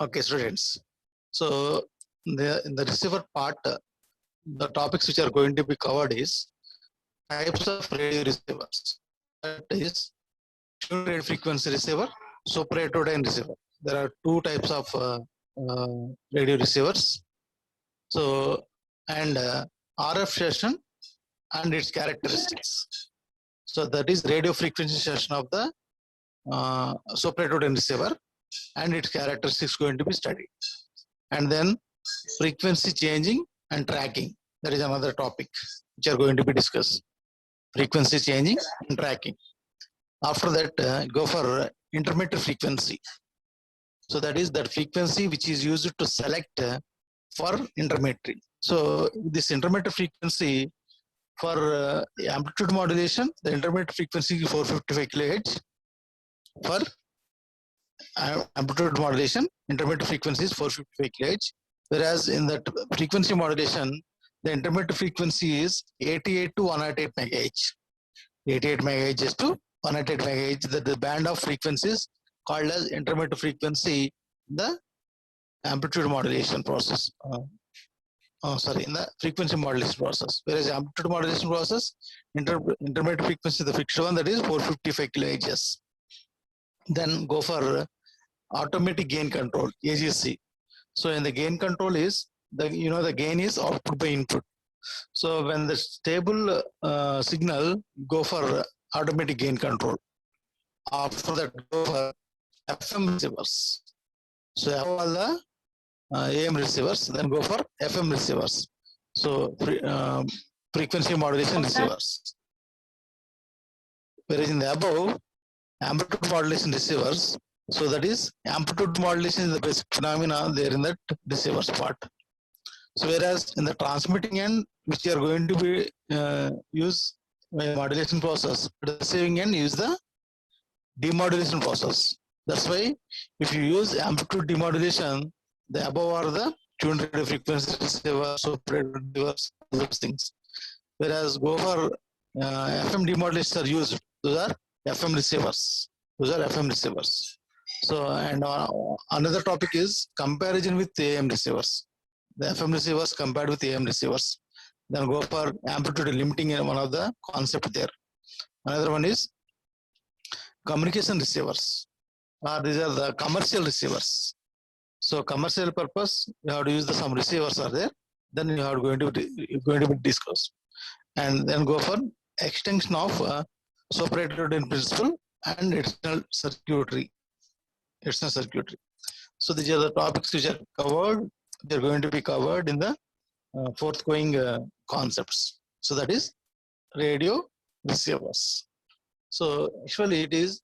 Okay, students. So in the receiver part, the topics which are going to be covered is types of radio receivers. That is tuned radio frequency receiver, super-heterodyne receiver. There are two types of radio receivers. So and RF session and its characteristics. So that is radio frequency session of the super-heterodyne receiver and its characteristics going to be studied. And then frequency changing and tracking. That is another topic which are going to be discussed. Frequency changing and tracking. After that, go for intermittent frequency. So that is that frequency which is used to select for intermittent. So this intermittent frequency for amplitude modulation, the intermittent frequency is 455 kHz. For amplitude modulation, intermittent frequency is 455 kHz. Whereas in that frequency modulation, the intermittent frequency is 88 to 108 MHz. 88 MHz to 108 MHz. The band of frequencies called as intermittent frequency, the amplitude modulation process. In the frequency modulation process. Whereas amplitude modulation process, intermittent frequency, the fixed one, that is 455 kHz. Then go for automatic gain control, AGC. So in the gain control is the gain is output by input. So when the stable signal, go for automatic gain control. After that, go for FM receivers. So all the AM receivers, then go for FM receivers. So frequency modulation receivers. Whereas in the above, amplitude modulation receivers, so that is amplitude modulation is the basic phenomena there in that receivers part. So whereas in the transmitting end, which you are going to be use modulation process, the receiving end use the demodulation process. That's why if you use amplitude demodulation, the above are the tuned radio frequency receiver, super receivers, those things. Whereas go for FM demodulation are used. Those are FM receivers. So and another topic is comparison with AM receivers. The FM receivers compared with AM receivers. Then go for amplitude limiting, one of the concept there. Another one is communication receivers. These are the commercial receivers. So commercial purpose, you have to use some receivers are there. Then you are going to be discussed. And then go for extension of super-heterodyne principle and external circuitry. So these are the topics which are covered. They are going to be covered in the forthgoing concepts. So that is radio receivers. So actually it is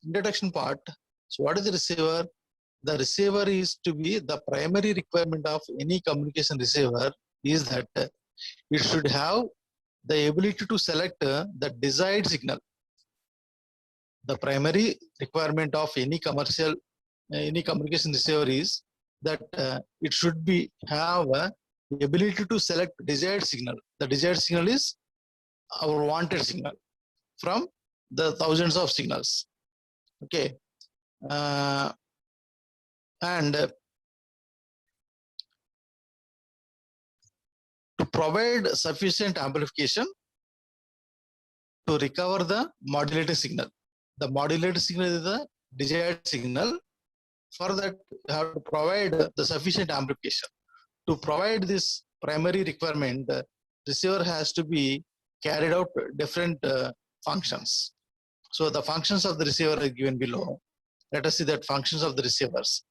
introduction part. So what is the receiver? The receiver is to be the primary requirement of any communication receiver is that it should have the ability to select the desired signal. The primary requirement of any commercial, any communication receiver is that it should be have the ability to select desired signal. The desired signal is our wanted signal from the thousands of signals. Okay. And to provide sufficient amplification to recover the modulated signal. The modulated signal is the desired signal. For that, you have to provide the sufficient amplification. To provide this primary requirement, the receiver has to be carried out different functions. So the functions of the receiver are given below. Let us see that functions of the receivers.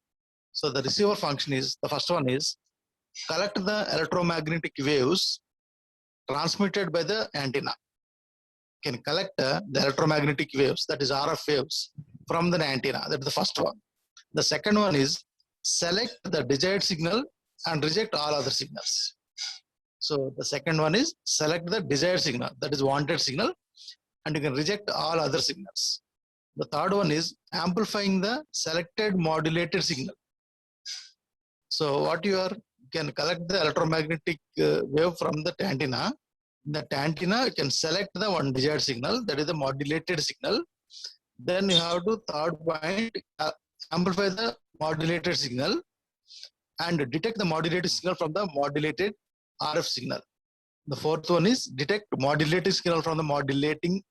So the receiver function is, the first one is collect the electromagnetic waves transmitted by the antenna. Can collect the electromagnetic waves, that is RF waves, from the antenna. That is the first one. The second one is select the desired signal and reject all other signals. So the second one is select the desired signal, that is wanted signal, and you can reject all other signals. The third one is amplifying the selected modulated signal. So what you can collect the electromagnetic wave from the antenna. That antenna you can select the one desired signal, that is the modulated signal. Then you have to third point amplify the modulated signal and detect the modulated signal from the modulated RF signal. The fourth one is detect modulated signal from the modulated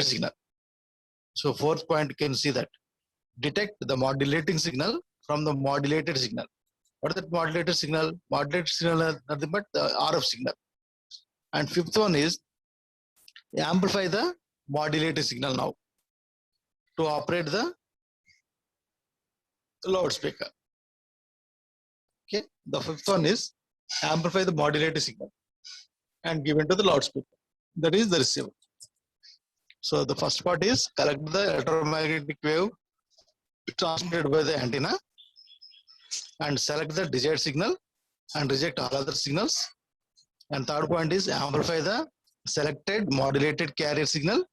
signal. So fourth point, you can see that detect the modulating signal from the modulated signal. What is that modulated signal? Modulated signal is nothing but the RF signal. And fifth one is amplify the modulated signal now to operate the loudspeaker. Okay, the fifth one is amplify the modulated signal and give into the loudspeaker. That is the receiver. So the first part is collect the electromagnetic wave transmitted by the antenna and select the desired signal and reject all other signals. And third point is amplify the selected modulated carrier signal.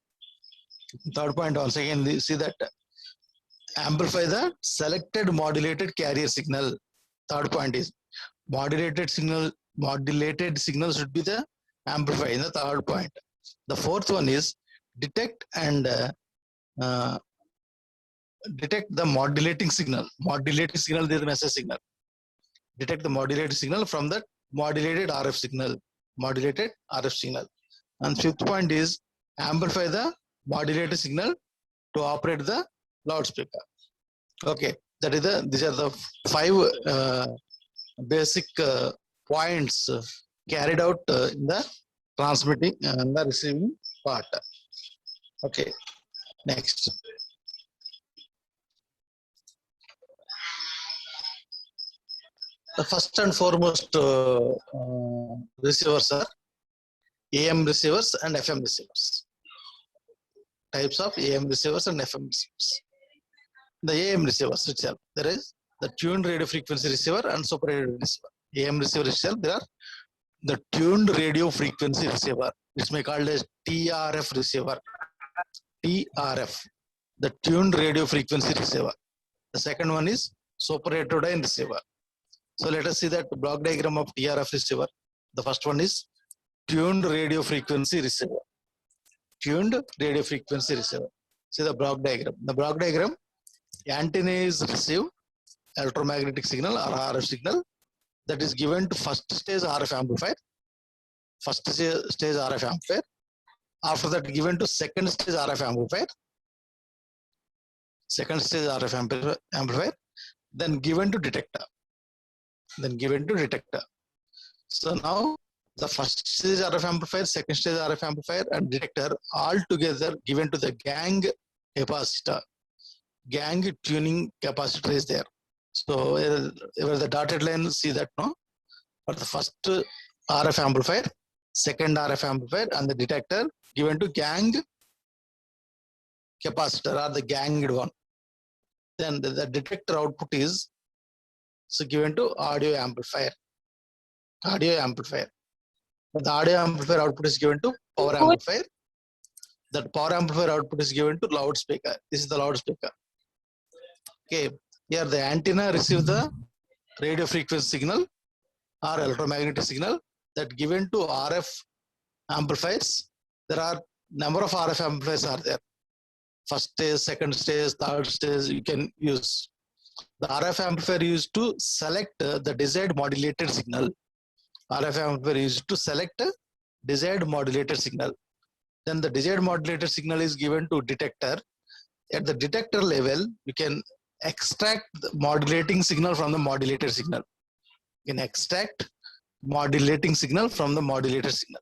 Third point, once again, see that amplify the selected modulated carrier signal. Third point is modulated signal should be the amplify in the third point. The fourth one is detect and detect the modulating signal. Modulating signal is the message signal. Detect the modulated signal from the modulated RF signal. Modulated RF signal. And fifth point is amplify the modulated signal to operate the loudspeaker. Okay, that is these are the 5 basic points carried out in the transmitting and the receiving part. Okay, next. The first and foremost receivers are AM receivers and FM receivers. Types of AM receivers and FM receivers. The AM receivers itself, there is the tuned radio frequency receiver and super radio receiver. AM receiver itself, there are the tuned radio frequency receiver. It's may called as TRF receiver. TRF, the tuned radio frequency receiver. The second one is super heterodyne receiver. So let us see that block diagram of TRF receiver. The first one is tuned radio frequency receiver. Tuned radio frequency receiver. See the block diagram. The block diagram, antenna is receive electromagnetic signal or RF signal that is given to first stage RF amplifier. First stage RF amplifier. After that given to second stage RF amplifier. Second stage RF amplifier. Then given to detector. So now the first stage RF amplifier, second stage RF amplifier and detector all together given to the gang capacitor. Gang tuning capacitor is there. So where the dotted line, see that, no? For the first RF amplifier, second RF amplifier and the detector given to gang capacitor or the ganged one. Then the detector output is so given to audio amplifier. The audio amplifier output is given to power amplifier. That power amplifier output is given to loudspeaker. This is the loudspeaker. Okay, here the antenna receives the radio frequency signal or electromagnetic signal that given to RF amplifiers. There are number of RF amplifiers are there. First stage, second stage, third stage you can use. The RF amplifier used to select the desired modulated signal. RF amplifier used to select desired modulated signal. Then the desired modulated signal is given to detector. At the detector level, you can extract the modulating signal from the modulated signal. You can extract modulating signal from the modulated signal.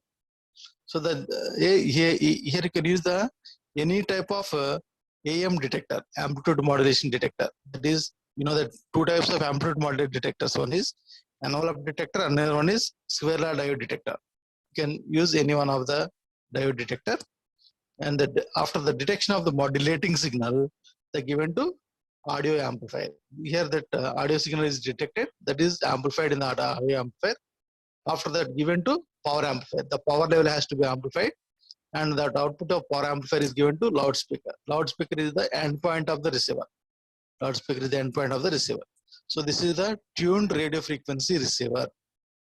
So the here you can use the any type of AM detector, amplitude modulation detector. That is, you know that 2 types of amplitude modulated detectors. One is envelope detector, another one is square law diode detector. You can use any one of the diode detector, and after the detection of the modulating signal, they given to audio amplifier. Here that audio signal is detected, that is amplified in the audio amplifier. After that, given to power amplifier. The power level has to be amplified, and that output of power amplifier is given to loudspeaker. Loudspeaker is the endpoint of the receiver. Loudspeaker is the endpoint of the receiver. So this is the tuned radio frequency receiver.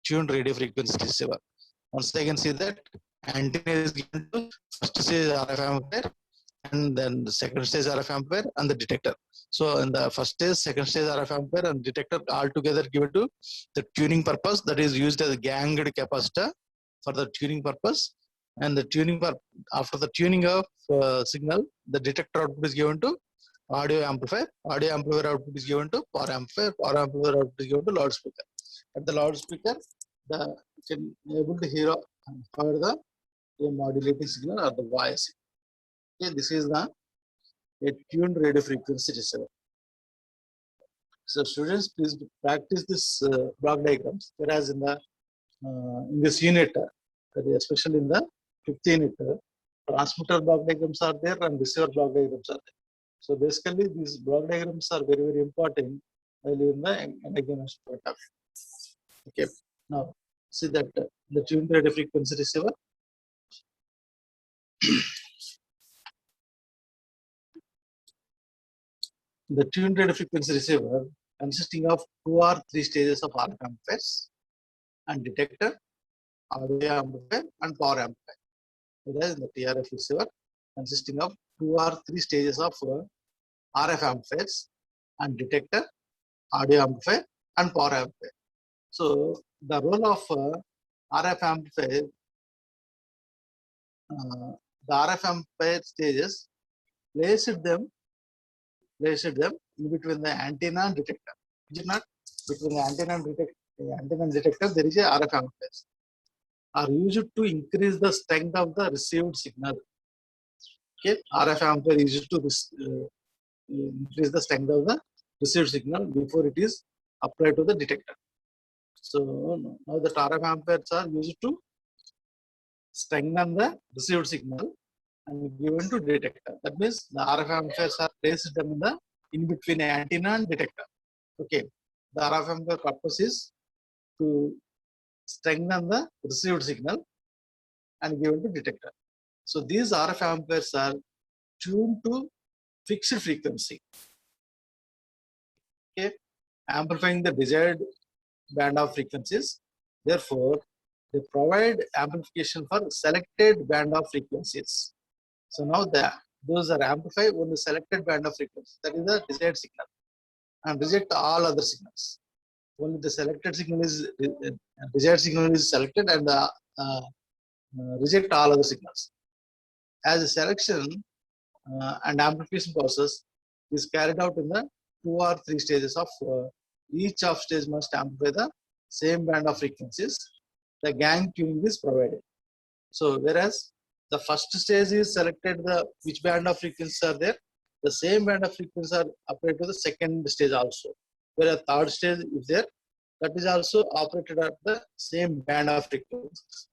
Tuned radio frequency receiver. Once again, see that antenna is given to first stage RF amplifier, and then the second stage RF amplifier and the detector. So in the first stage, second stage RF amplifier and detector all together given to the tuning purpose, that is used as a ganged capacitor for the tuning purpose. And the tuning after the tuning of signal, the detector output is given to audio amplifier output is given to power amplifier output is given to loudspeaker. At the loudspeaker, the can able to hear the modulating signal or the voice. Okay, this is the a tuned radio frequency receiver. So students, please practice this block diagrams. Whereas in this unit, especially in the 5th unit, transmitter block diagrams are there and receiver block diagrams are there. So basically, these block diagrams are very, very important while in the diagnostic point of view. Okay. Now, see that the tuned radio frequency receiver. The tuned radio frequency receiver consisting of 2 or 3 stages of RF amplifiers and detector, audio amplifier, and power amplifier. Whereas the TRF receiver consisting of 2 or 3 stages of RF amplifiers and detector, audio amplifier, and power amplifier. So the role of RF amplifier, the RF amplifier stages placed them in between the antenna and detector. Is it not? Between the antenna and detector, there is a RF amplifiers are used to increase the strength of the received signal. Okay, RF amplifier is used to increase the strength of the received signal before it is applied to the detector. So now the RF amplifiers are used to strengthen the received signal and given to detector. That means the RF amplifiers are placed in between antenna and detector. Okay, the RF amplifier purpose is to strengthen the received signal and given to detector. So these RF amplifiers are tuned to fixed frequency. Okay, amplifying the desired band of frequencies. Therefore, they provide amplification for selected band of frequencies. So now those are amplified on the selected band of frequency, that is the desired signal, and reject all other signals. Only the selected signal is desired signal is selected and reject all other signals. As a selection and amplification process is carried out in the 2 or 3 stages of each of stage must amplify the same band of frequencies. The gang tuning is provided. So whereas the first stage is selected which band of frequencies are there, the same band of frequencies are applied to the second stage also. Whereas third stage is there, that is also operated at the same band of frequencies.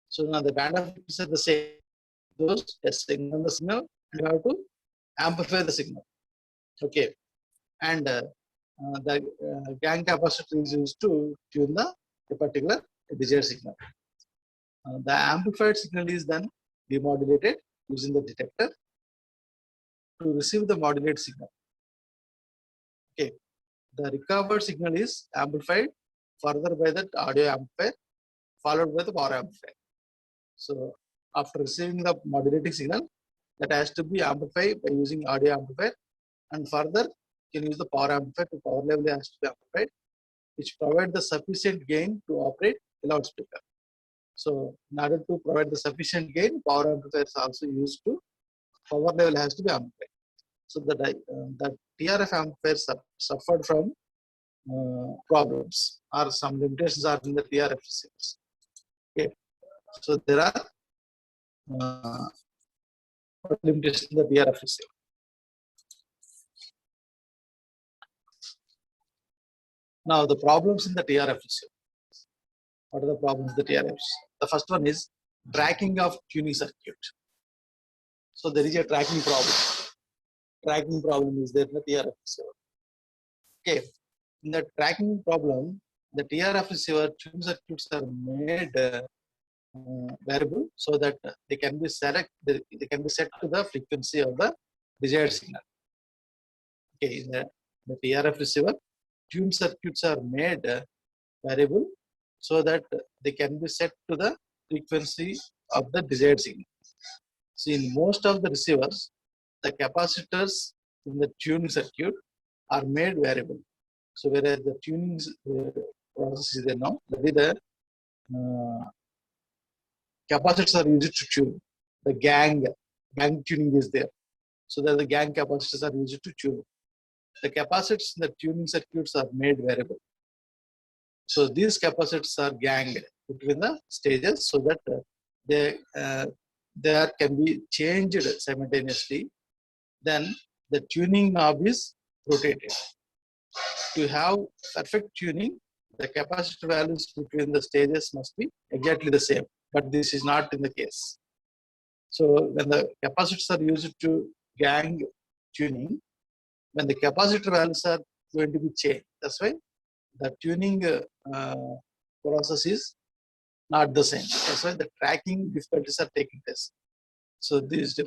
So now the band of frequencies are the same. Those signal the signal and you have to amplify the signal. Okay, and the gang capacitor is used to tune the particular desired signal. The amplified signal is then demodulated using the detector to receive the modulated signal. Okay, the recovered signal is amplified further by the audio amplifier followed by the power amplifier. So after receiving the modulating signal, that has to be amplified by using audio amplifier, and further you can use the power amplifier to power level has to be amplified, which provide the sufficient gain to operate a loudspeaker. So in order to provide the sufficient gain, power amplifier is also used to power level has to be amplified. So the TRF amplifiers suffered from problems or some limitations are in the TRF receivers. Okay, so there are limitations in the TRF receiver. Now the problems in the TRF receiver. What are the problems with the TRFs? The first one is tracking of tuning circuit. So there is a tracking problem. Tracking problem is there in the TRF receiver. Okay, in the tracking problem, the TRF receiver tuning circuits are made variable so that they can be set to the frequency of the desired signal. Okay, in the TRF receiver, tuned circuits are made variable so that they can be set to the frequency of the desired signal. See, in most of the receivers, the capacitors in the tuning circuit are made variable. So whereas the tuning process is there now, that is the capacitors are used to tune. The gang tuning is there. So that the gang capacitors are used to tune. The capacitors in the tuning circuits are made variable. So these capacitors are ganged between the stages so that they can be changed simultaneously. Then the tuning knob is rotated. To have perfect tuning, the capacitor values between the stages must be exactly the same, but this is not in the case. So when the capacitors are used to gang tuning, when the capacitor values are going to be changed, that's why the tuning process is not the same. That's why the tracking difficulties are taking place. So these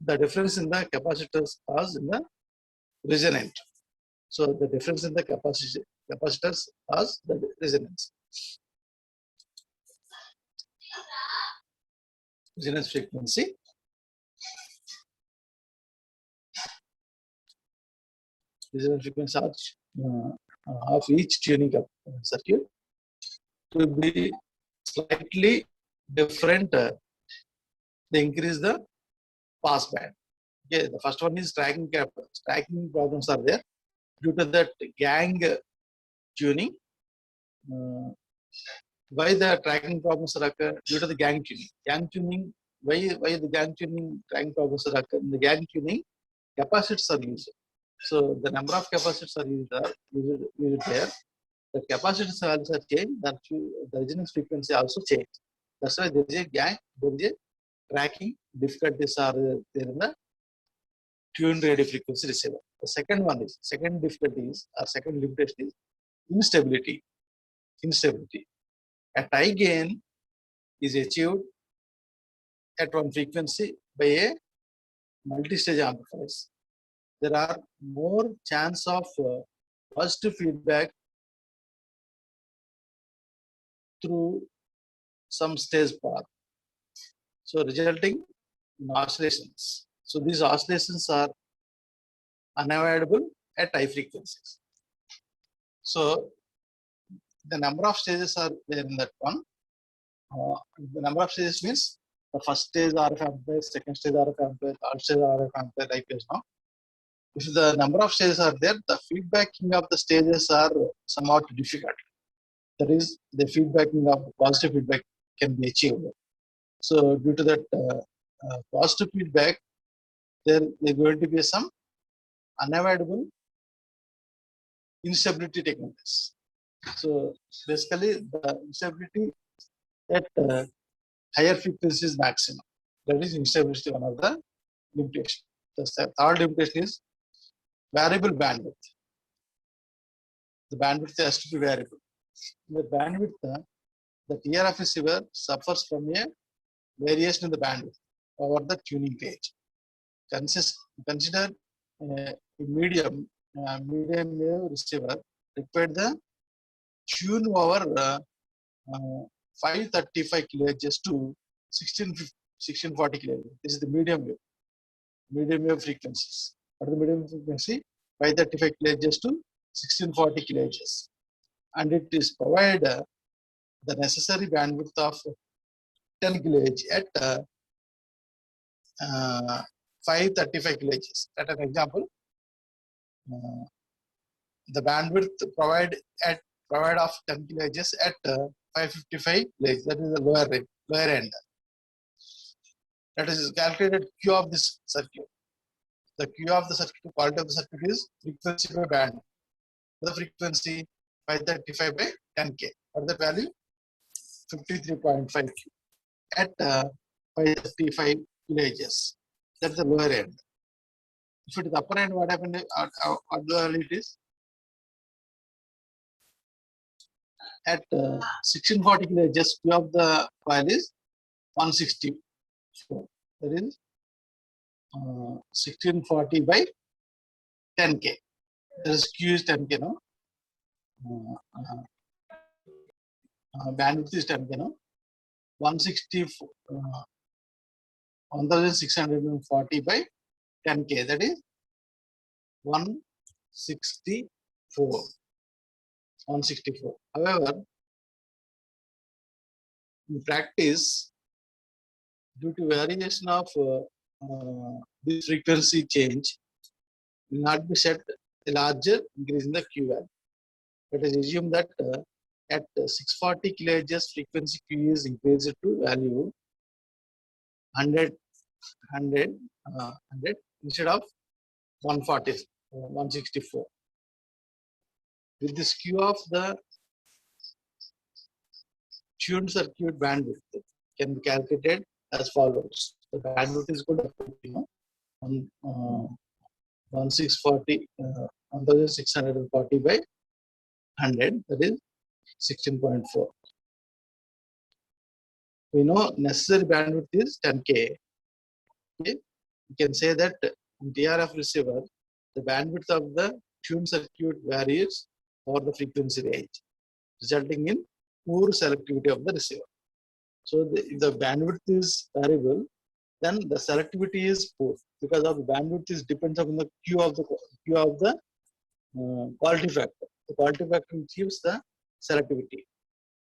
the difference in the capacitors cause in the resonant. So the difference in the capacitors cause the resonance. Resonance frequency. Resonance frequency of each tuning circuit to be slightly different. They increase the pass band. Okay, the first one is tracking problems are there due to that gang tuning. Why the tracking problems are occur? Due to the gang tuning. Gang tuning. Why the gang tuning tracking problems are occur? In the gang tuning, capacitors are used. So the number of capacitors are used there. The capacitors also are changed. That the resonance frequency also changed. That's why there is a gang. There is a tracking difficulties are there in the tuned radio frequency receiver. The second difficulty is or second limitation is instability. A high gain is achieved at one frequency by a multi-stage amplifiers. There are more chance of positive feedback through some stage path. So resulting in oscillations. So these oscillations are unavoidable at high frequencies. So the number of stages are there in that one. The number of stages means the first stage RF amplifier, second stage RF amplifier, third stage RF amplifier, like this now. If the number of stages are there, the feedbacking of the stages are somewhat difficult. That is, the feedbacking of positive feedback can be achieved. So due to that positive feedback, there is going to be some unavoidable instability taking place. So basically, the instability at higher frequency is maximum. That is instability, one of the limitations. The third limitation is variable bandwidth. The bandwidth has to be variable. The bandwidth, the TRF receiver suffers from a variation in the bandwidth over the tuning range. Consider a medium wave receiver required the tune over 535 kHz to 1640 kHz. This is the medium wave frequencies. What is the medium frequency? 535 kHz to 1640 kHz. And it is provide the necessary bandwidth of 10 kHz at 535 kHz. At an example, the bandwidth provide of 10 kHz at 555 kHz. That is the lower end. That is calculated Q of this circuit. The Q of the circuit, quality of the circuit is frequency by band. The frequency 535 by 10K. What is the value? 53.5 Q at 535 kHz. That's the lower end. If it is upper end, what happened? What the value it is? At 1640 kHz, Q of the coil is 160. So that is 1640 by 10K. There is Q is 10K now. Bandwidth is 10K now. 1640 by 10K, that is 164. 164. However, in practice, due to variation of this frequency change, will not be set a larger increase in the Q value. Let us assume that at 640 kHz frequency Q is increased to value 100 instead of 140, 164. With this Q of the tuned circuit bandwidth can be calculated as follows. The bandwidth is equal to 1640 1640 by 100, that is 16.4. We know necessary bandwidth is 10K. Okay. You can say that in TRF receiver, the bandwidth of the tuned circuit varies over the frequency range, resulting in poor selectivity of the receiver. So if the bandwidth is variable, then the selectivity is poor because of the bandwidth is depends on the Q of the quality factor. The quality factor gives the selectivity.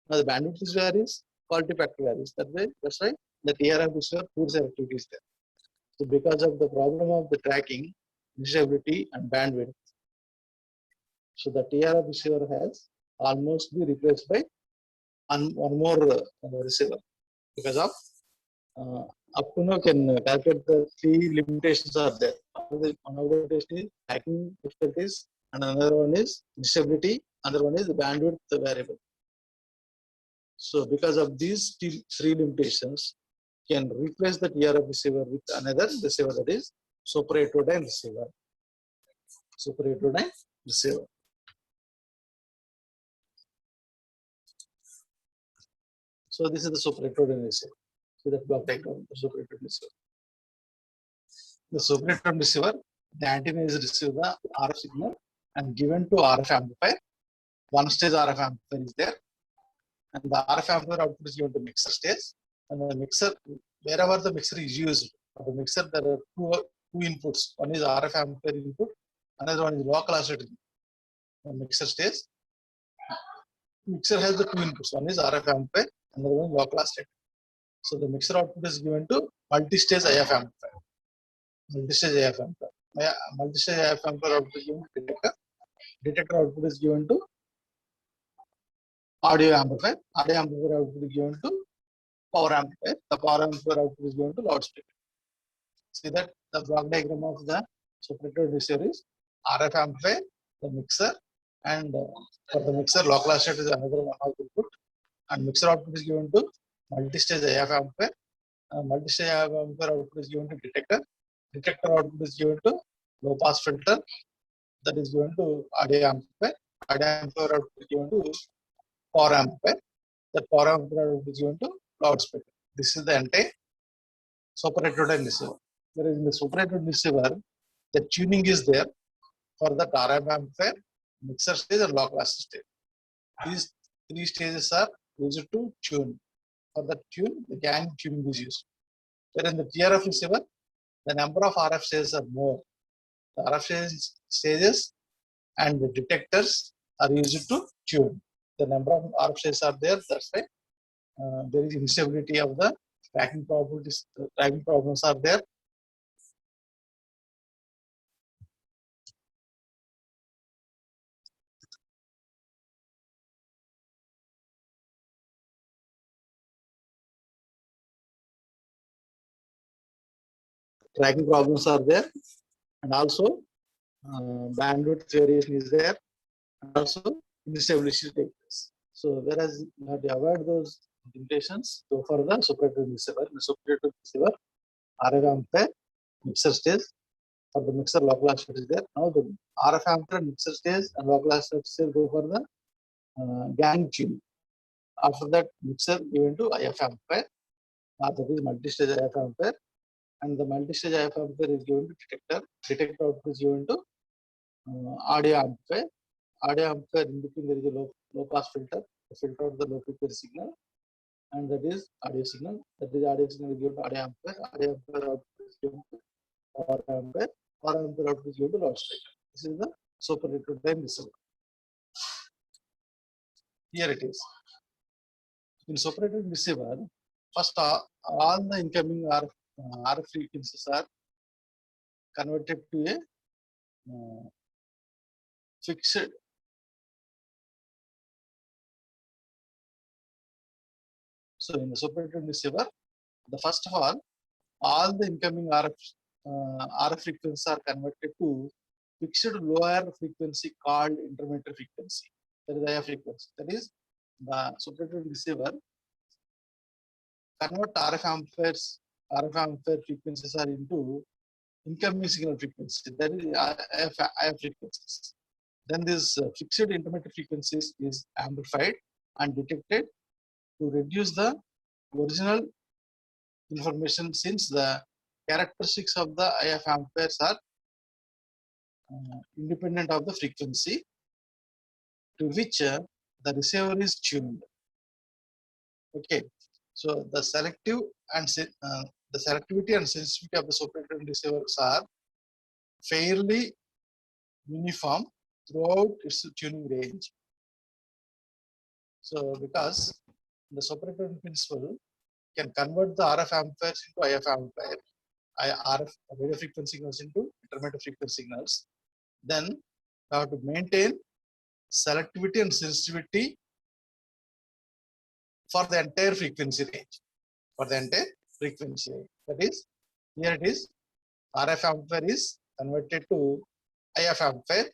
Now the bandwidth is varies, quality factor varies. That's why the TRF receiver poor selectivity is there. So because of the problem of the tracking, disability and bandwidth, so the TRF receiver has almost be replaced by one more receiver because of up to now can calculate the three limitations are there. One of the test is tracking difficulties, and another one is disability, another one is the bandwidth variable. So because of these three limitations, can replace the TRF receiver with another receiver, that is superheterodyne receiver. Superheterodyne receiver. So this is the superheterodyne receiver. So that block diagram of the superheterodyne receiver. The superheterodyne receiver, the antenna is received the RF signal and given to RF amplifier. One stage RF amplifier is there, and the RF amplifier output is given to mixer stage. And the mixer, wherever the mixer is used, for the mixer there are two inputs. One is RF amplifier input, another one is local oscillator. The mixer stage. Mixer has the two inputs. One is RF amplifier, another one is local oscillator. So the mixer output is given to multi-stage IF amplifier. Multi-stage IF amplifier. Multi-stage IF amplifier output is given to detector. Detector output is given to audio amplifier. Audio amplifier output is given to power amplifier. The power amplifier output is given to loudspeaker. See that the block diagram of the superheterodyne receiver is RF amplifier, the mixer, and for the mixer local oscillator is another one of the input, and mixer output is given to multi-stage IF amplifier. Multi-stage IF amplifier output is given to detector. Detector output is given to low pass filter, that is given to audio amplifier. Audio amplifier output is given to power amplifier. That power amplifier output is given to loudspeaker. This is the entire superheterodyne receiver. Whereas in the superheterodyne receiver, the tuning is there for the RF amplifier, mixer stage, and local oscillator stage. These three stages are used to tune. For the tune, the gang tuning is used. Whereas in the TRF receiver, the number of RF stages are more. The RF stages and the detectors are used to tune. The number of RF stages are there. That's why there is instability of the tracking probabilities. Tracking problems are there. Tracking problems are there, and also bandwidth variation is there, and also instability takes place. So whereas you have to avoid those limitations, go for the superheterodyne receiver. The superheterodyne receiver, RF amplifier, mixer stage. For the mixer, local oscillator is there. Now the RF amplifier, mixer stage, and local oscillator stage go for the gang tune. After that, mixer given to IF amplifier, that is multi-stage IF amplifier, and the multi-stage IF amplifier is given to detector. Detector output is given to audio amplifier. Audio amplifier, in between there is a low pass filter to filter out the low frequency signal, and that is audio signal. That is audio signal is given to audio amplifier. Audio amplifier output is given to power ampere output is given to loudspeaker. This is the superlative time receiver. Here it is. In superlative receiver, first all the incoming RF frequencies are converted to a fixed So in the superlative receiver, the first of all the incoming RF frequencies are converted to fixed lower frequency called intermittent frequency. That is IF frequency. That is the superlative receiver convert RF ampere frequencies are into incoming signal frequency. That is IF frequencies. Then this fixed intermittent frequencies is amplified and detected to reduce the original information, since the characteristics of the IF amperes are independent of the frequency to which the receiver is tuned. Okay, so the selective and the selectivity and sensitivity of the superlative receivers are fairly uniform throughout its tuning range. So because the superlative principle can convert the RF amperes into IF ampere, RF radio frequency signals into intermittent frequency signals, then you have to maintain selectivity and sensitivity for the entire frequency range. That is, here it is, RF ampere is converted to IF ampere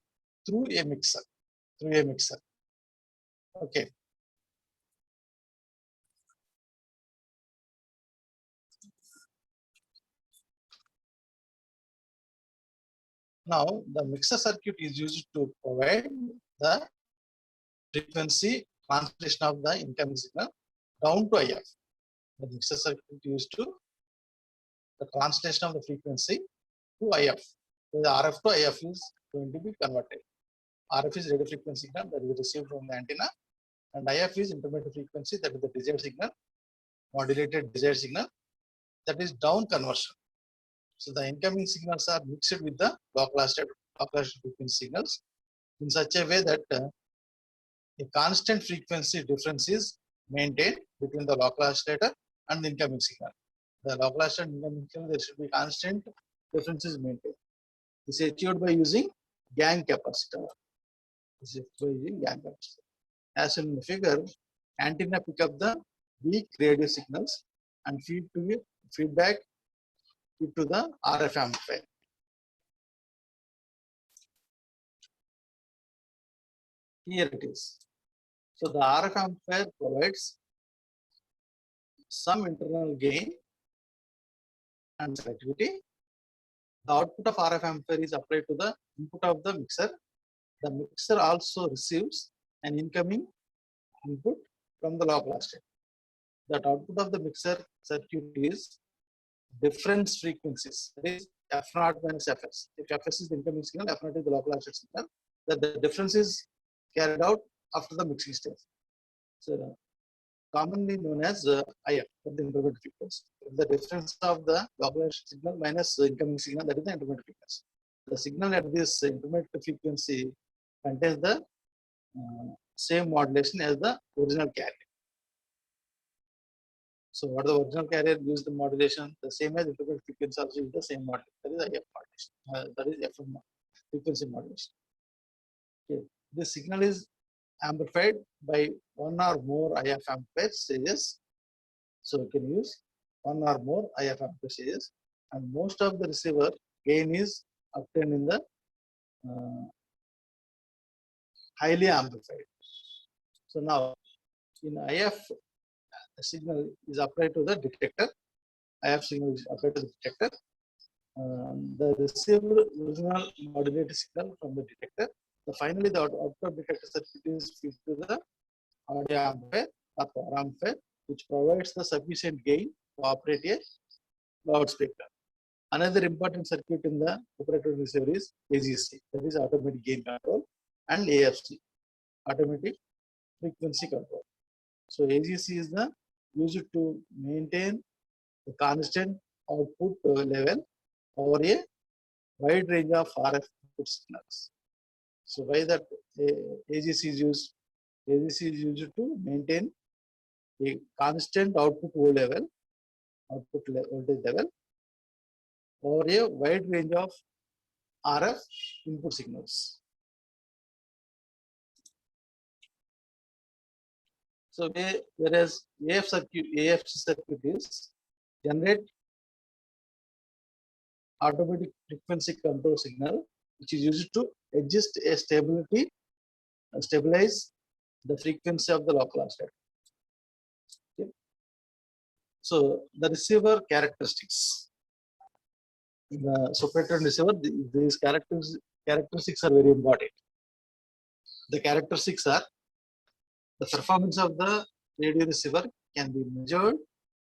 through a mixer. Okay. Now the mixer circuit is used to provide the frequency translation of the incoming signal down to IF. The mixer circuit used to the translation of the frequency to IF. So the RF to IF is going to be converted. RF is radio frequency signal that is received from the antenna, and IF is intermittent frequency, that is the desired signal, modulated desired signal, that is down conversion. So the incoming signals are mixed with the localized frequency signals in such a way that a constant frequency difference is maintained between the local oscillator and the incoming signal. The local oscillator and incoming signal, there should be constant differences maintained. This is achieved by using gang capacitor. As in the figure, antenna pick up the weak radio signals and feedback it to the RF amplifier. Here it is. So the RF amplifier provides some internal gain and selectivity. The output of RF amplifier is applied to the input of the mixer. The mixer also receives an incoming input from the local oscillator. That output of the mixer circuit is difference frequencies. That is F0 minus Fs. If Fs is the incoming signal, F0 is the local oscillator signal. The difference is carried out after the mixing stage. So commonly known as IF, the intermittent frequency. The difference of the local signal minus incoming signal, that is the intermittent frequency. The signal at this intermittent frequency contains the same modulation as the original carrier. So what the original carrier gives the modulation, the same as intermittent frequency also is the same modulation. That is IF modulation. That is FM frequency modulation. Okay. This signal is amplified by one or more IF ampere stages. So we can use one or more IF ampere stages, and most of the receiver gain is obtained in the highly amplified. So now in IF, the signal is applied to the detector. IF signal is applied to the detector. The received original modulated signal from the detector. So finally, the output detector circuit is fed to the audio amplifier or power amplifier, which provides the sufficient gain to operate a loudspeaker. Another important circuit in the operator receiver is AGC, that is automatic gain control, and AFC, automatic frequency control. So AGC is the used to maintain the constant output level over a wide range of RF input signals. So why that AGC is used? AGC is used to maintain a constant output voltage level over a wide range of RF input signals. So whereas AFC circuit is generate automatic frequency control signal, which is used to adjust a stabilize the frequency of the local oscillator. Okay. So the receiver characteristics. The separator and receiver, these characteristics are very important. The characteristics are the performance of the radio receiver can be measured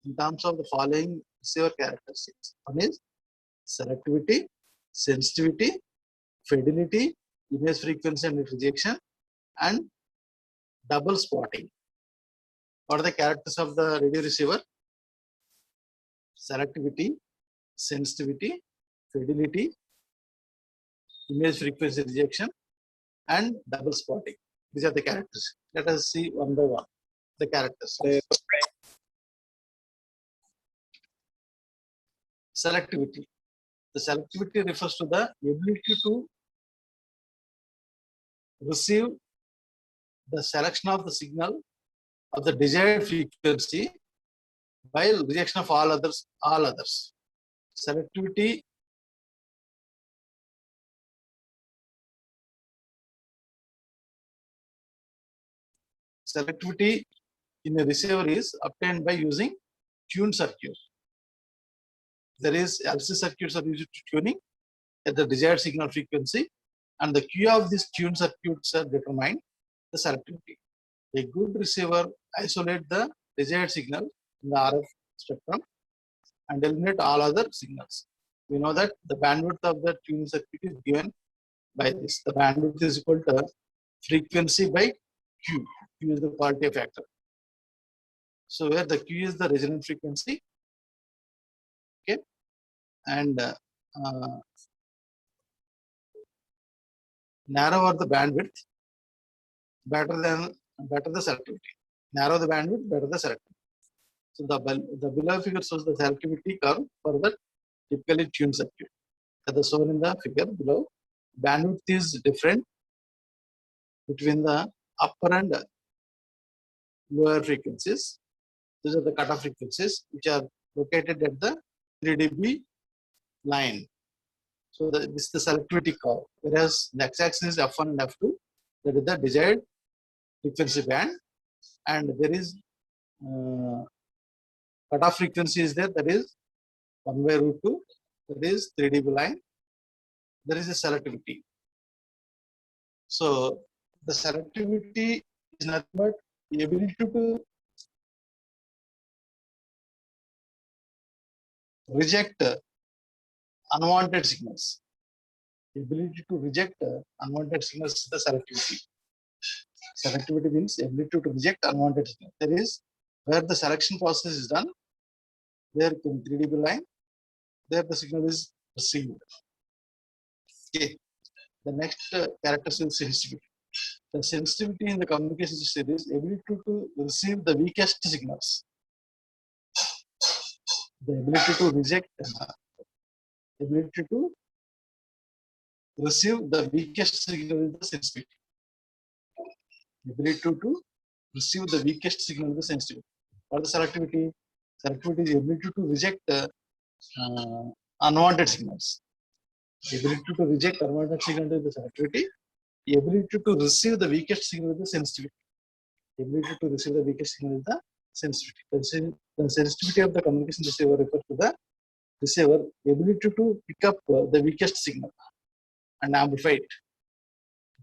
in terms of the following receiver characteristics. One is selectivity, sensitivity, fidelity, image frequency and rejection, and double spotting. What are the characters of the radio receiver? Selectivity, sensitivity, fidelity, image frequency rejection, and double spotting. These are the characters. Let us see one by one the characters. Selectivity. The selectivity refers to the ability to receive the selection of the signal of the desired frequency while rejection of all others. Selectivity in a receiver is obtained by using tuned circuit. There is LC circuits are used to tuning at the desired signal frequency, and the Q of these tuned circuits are determined the selectivity. A good receiver isolate the desired signal in the RF spectrum and eliminate all other signals. We know that the bandwidth of the tuning circuit is given by this. The bandwidth is equal to frequency by Q. Q is the quality factor. So where the Q is the resonant frequency, okay, and narrower the bandwidth, better the selectivity. Narrow the bandwidth, better the selectivity. So the below figure shows the selectivity curve for the typically tuned circuit. As shown in the figure below, bandwidth is different between the upper and lower frequencies. These are the cutoff frequencies which are located at the 3 dB line. So this is the selectivity curve, whereas the x-axis is f1 and f2, that is the desired frequency band, and there is cutoff frequency is there, that is 1 by root 2, that is 3 dB line. There is a selectivity. So the selectivity is nothing but the ability to reject unwanted signals. The ability to reject unwanted signals is the selectivity. Selectivity means ability to reject unwanted signals. There is where the selection process is done, there in 3 dB line, there the signal is received. Okay. The next characteristic is sensitivity. The sensitivity in the communication system is ability to receive the weakest signals. The ability to reject, ability to receive the weakest signal is the sensitivity. Ability to receive the weakest signal is the sensitivity. Or the selectivity. Selectivity is ability to reject unwanted signals. The ability to reject unwanted signal is the selectivity. The ability to receive the weakest signal is the sensitivity. The ability to receive the weakest signal is the sensitivity. The sensitivity of the communication receiver refers to the receiver ability to pick up the weakest signal and amplify it.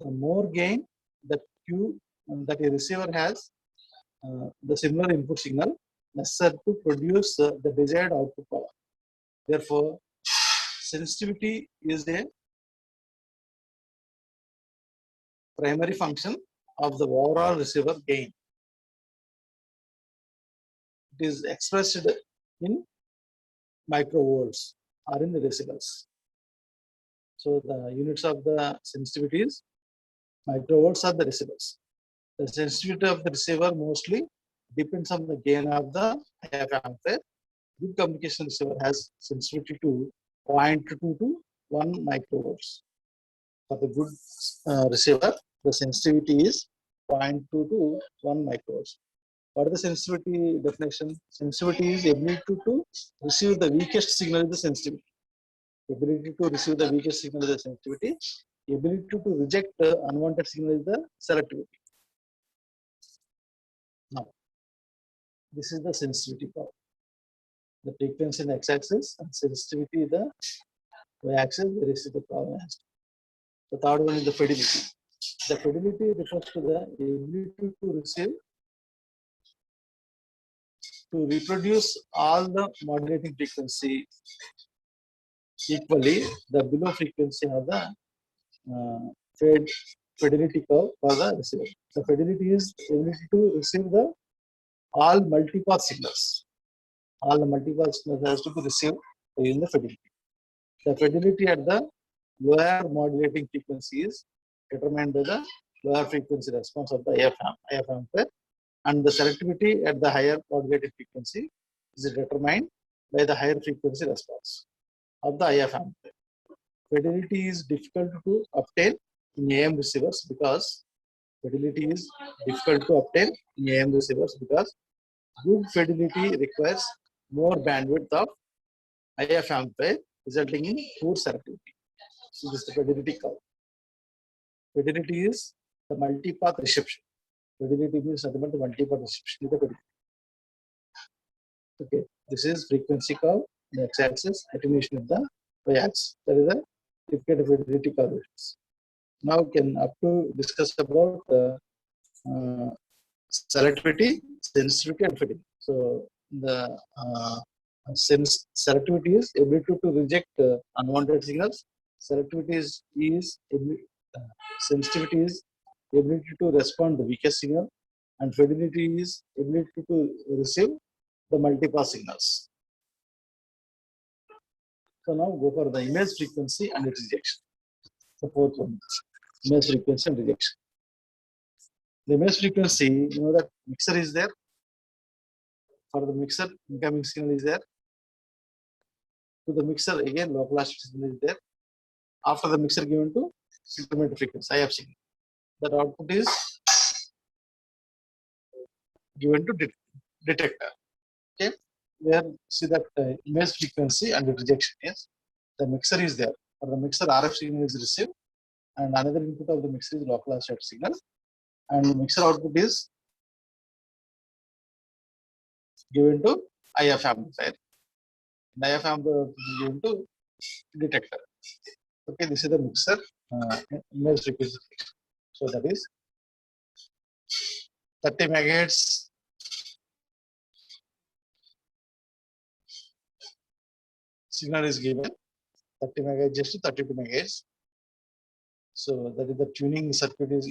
The more gain that Q that a receiver has, the similar input signal necessary to produce the desired output power. Therefore, sensitivity is a primary function of the overall receiver gain. It is expressed in microvolts or in the decibels. So the units of the sensitivity is microvolts are the receivers. The sensitivity of the receiver mostly depends on the gain of the IF amplifier. Good communication receiver has sensitivity to 0.2 to 1 microvolts. For the good receiver, the sensitivity is 0.2 to 1 microvolts. What is the sensitivity definition? Sensitivity is ability to receive the weakest signal is the sensitivity. Ability to receive the weakest signal is the sensitivity. Ability to reject unwanted signal is the selectivity. Now, this is the sensitivity curve. The frequency in the x-axis and sensitivity in the y-axis. There is the problem. The third one is the fidelity. The fidelity refers to the ability to receive, to reproduce all the modulating frequency equally. The below frequency of the fidelity curve for the receiver. The fidelity is ability to receive the all multipath signals. All the multipath signals has to be received in the fidelity. The fidelity at the lower modulating frequency is determined by the lower frequency response of the IF amplifier, and the selectivity at the higher modulating frequency is determined by the higher frequency response of the IF amplifier. Fidelity is difficult to obtain in AM receivers because fidelity is difficult to obtain in AM receivers because good fidelity requires more bandwidth of IF amplifier, resulting in poor selectivity. So this is the fidelity curve. Fidelity is the multipath reception. Fidelity means nothing but the multipath reception is the fidelity. Okay, this is frequency curve, the x-axis, attenuation of the y-axis. That is the certificate of fidelity curve. Now we can up to discuss about selectivity, sensitivity, and fidelity. So the selectivity is ability to reject unwanted signals. Selectivity is sensitivity is ability to respond to the weakest signal, and fidelity is ability to receive the multipath signals. So now go for the image frequency and its rejection. The fourth one, image frequency and rejection. The image frequency, you know that mixer is there. For the mixer, incoming signal is there. To the mixer, again, low pass signal is there. After the mixer given to intermediate frequency, IF signal. That output is given to detector. Okay, where see that image frequency and the rejection is the mixer is there. For the mixer, RF signal is received, and another input of the mixer is local oscillator signal, and the mixer output is given to IF amplifier. And IF amplifier is given to detector. Okay, this is the mixer image frequency. So that is 30 megahertz signal is given, 30 megahertz to 32 megahertz. So that is the tuning circuit is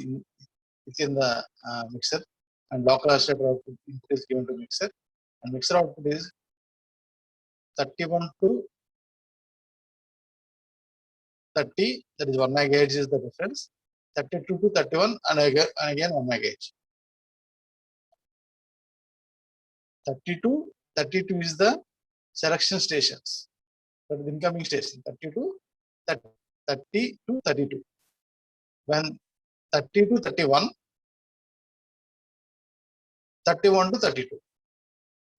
within the mixer, and local oscillator output input is given to mixer, and mixer output is 31 to 30, that is 1 megahertz is the difference, 32 to 31, and again 1 megahertz. 32 is the selection stations, that is incoming station, 30 to 32. When 30 to 31, 31 to 32,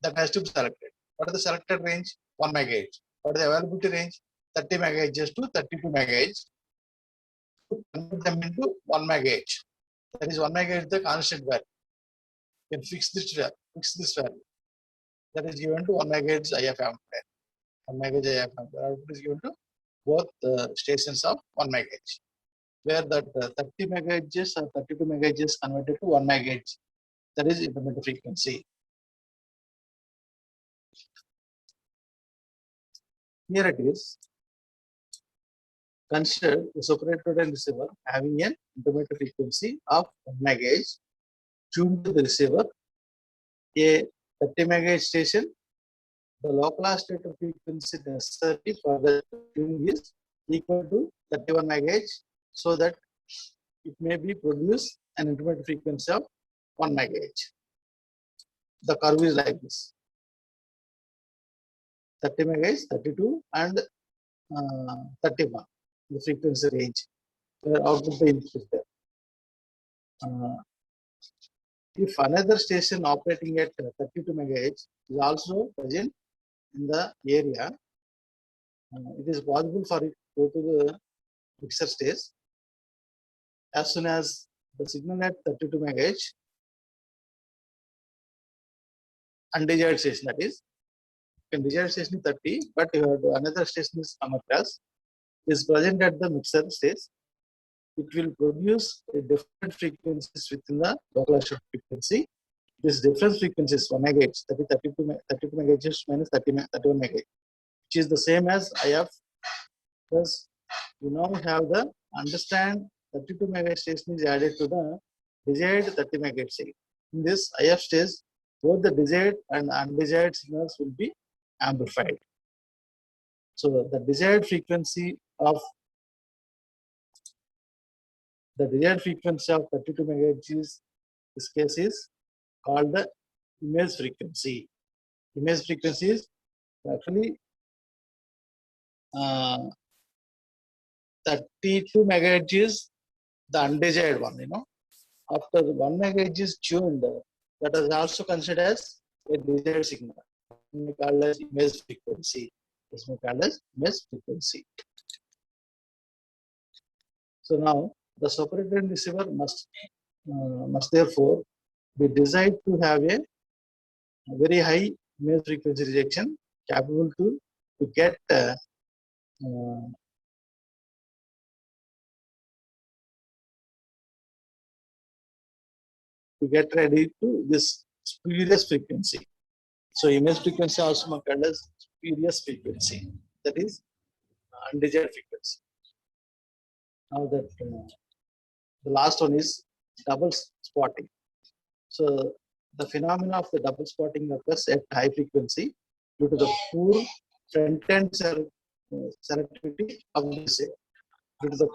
that has to be selected. What is the selected range? 1 megahertz. What is the availability range? 30 megahertz to 32 megahertz. Convert them into 1 megahertz. That is 1 megahertz the constant value. You can fix this value. That is given to 1 megahertz IF amplifier. 1 megahertz IF amplifier output is given to both stations of 1 megahertz. Where that 30 megahertz or 32 megahertz is converted to 1 megahertz. That is intermittent frequency. Here it is. Consider a superheterodyne receiver having an intermittent frequency of 1 megahertz tuned to the receiver. A 30 megahertz station, the local oscillator frequency necessary for the tuning is equal to 31 MHz, so that it may be produce an intermittent frequency of 1 MHz. The curve is like this: 30 MHz, 32, and 31. The frequency range where output the input is there. If another station operating at 32 MHz is also present in the area, it is possible for it to go to the mixer stage. As soon as the signal at 32 MHz, undesired station, that is, you can desired station 30, but you have another station is come across, is present at the mixer stage. It will produce a different frequencies within the local oscillator frequency. This difference frequency is 1 MHz, that is 32 MHz minus 31 MHz, which is the same as IF. Thus, you now have the understand 32 MHz station is added to the desired 30 MHz stage. In this IF stage, both the desired and undesired signals will be amplified. So the desired frequency of 32 MHz is, this case is called the image frequency. Image frequency is actually 32 MHz is the undesired one. After 1 MHz is tuned, that is also considered as a desired signal. We call as image frequency. This we call as image frequency. So now the separator and receiver must therefore be designed to have a very high image frequency rejection, capable to get ready to this spurious frequency. So image frequency also called as spurious frequency, that is undesired frequency. Now that the last one is double spotting. So the phenomena of the double spotting occurs at high frequency due to the poor front-end selectivity of the receiver. Due to the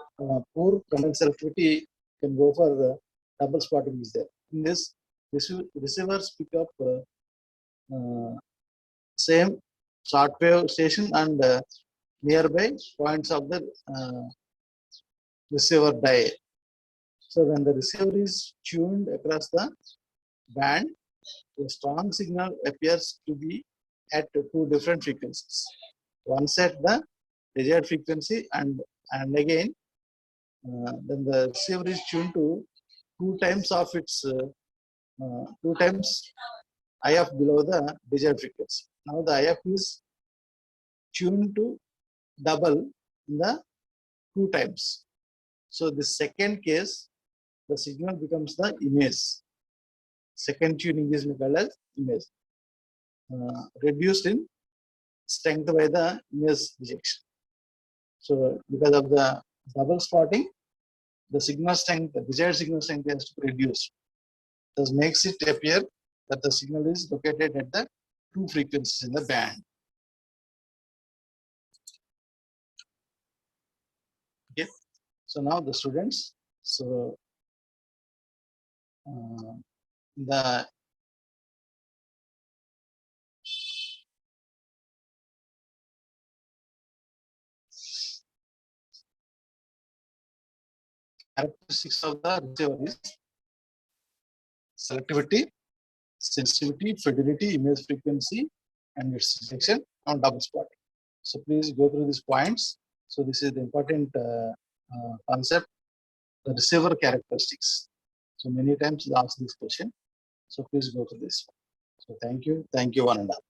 poor front-end selectivity, you can go for the double spotting is there. In this, receivers pick up same short wave station and nearby points of the receiver die. So when the receiver is tuned across the band, a strong signal appears to be at two different frequencies. Once at the desired frequency, and again then the receiver is tuned to 2 times of its 2 times IF below the desired frequency. Now the IF is tuned to double in the 2 times. So the second case, the signal becomes the image. Second tuning is called as image, reduced in strength by the image rejection. So because of the double spotting, the signal strength, the desired signal strength has to be reduced. Thus makes it appear that the signal is located at the 2 frequencies in the band. Okay. So now the students, so the characteristics of the receiver is selectivity, sensitivity, fidelity, image frequency, and its rejection on double spotting. So please go through these points. So this is the important concept, the receiver characteristics. So many times they ask this question. So please go through this. So thank you one and all.